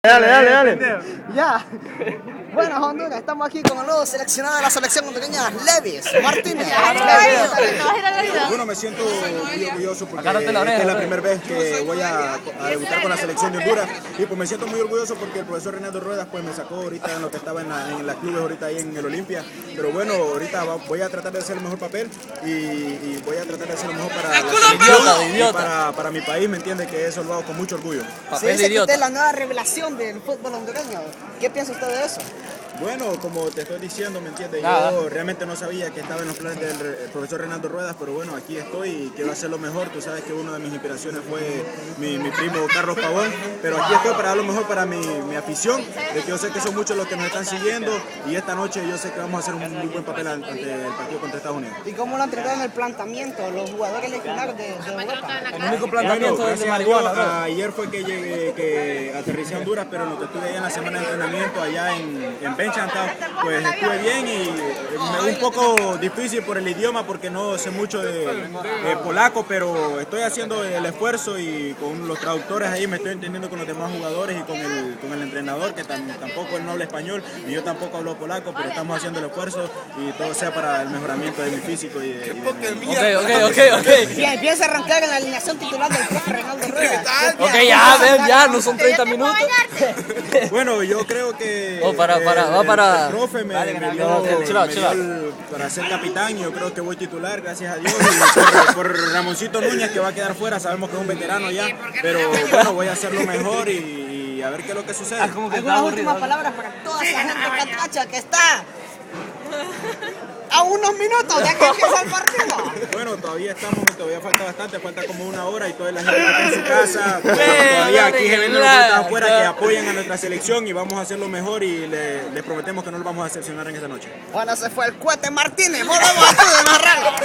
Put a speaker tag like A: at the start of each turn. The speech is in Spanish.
A: Dale.
B: Ya. Bueno, Honduras, estamos aquí con el nuevo seleccionado de la selección hondureña, Levis Martínez.
C: Bueno, me siento muy orgulloso porque esta es la primera vez que voy a debutar con la selección de Honduras y pues me siento muy orgulloso porque el profesor Reinaldo Ruedas pues me sacó ahorita en lo que estaba en las clubes ahorita ahí en el Olimpia, pero bueno, ahorita voy a tratar de hacer el mejor papel y voy a tratar de hacer lo mejor para la selección y para mi país, ¿me entiende? Que eso lo hago con mucho orgullo.
B: Se dice que usted es la nueva revelación del fútbol hondureño. ¿Qué piensa usted de eso?
C: Bueno, como te estoy diciendo, ¿me entiendes? Yo realmente no sabía que estaba en los planes del profesor Reinaldo Ruedas, pero bueno, aquí estoy y quiero hacer lo mejor. Tú sabes que una de mis inspiraciones fue mi primo Carlos Pavón, pero aquí estoy para dar lo mejor para mi afición, de que yo sé que son muchos los que nos están siguiendo y esta noche yo sé que vamos a hacer un muy buen papel ante el partido contra Estados Unidos.
B: ¿Y cómo lo han tratado en el planteamiento los jugadores legionarios de Europa?
A: El único planteamiento es de marihuana.
C: Ayer fue que aterricé a Honduras, pero lo que estuve allá en la semana de entrenamiento allá en Benchantown, pues estuve bien y me un poco difícil por el idioma porque no sé mucho de polaco, pero estoy haciendo el esfuerzo y con los traductores ahí me estoy entendiendo con los demás jugadores y con el entrenador que tampoco él no habla español y yo tampoco hablo polaco, pero estamos haciendo el esfuerzo y todo sea para el mejoramiento de mi físico y de mi...
B: Ok. Piensa arrancar en la alineación titular del profe Reinaldo Ruedas.
A: Ok, ya, no son 30 minutos.
C: Bueno, yo creo que
A: para.
C: el profe me dio para ser capitán. Yo creo que voy titular, gracias a Dios. Y por Ramoncito Núñez, que va a quedar fuera, sabemos que es un veterano ya. Pero bueno, voy a hacerlo mejor y a ver qué es lo que sucede.
B: ¿Algunas últimas palabras para toda esa gente catracha que está a unos minutos de que empieza el partido?
C: Bueno, todavía falta bastante, falta como una hora y toda la gente que está en su casa, todavía aquí se ven los que están afuera que apoyan a nuestra selección y vamos a hacer lo mejor y les prometemos que no los vamos a decepcionar en esta noche.
B: Bueno, se fue el Cuete Martínez, volvemos a narrar.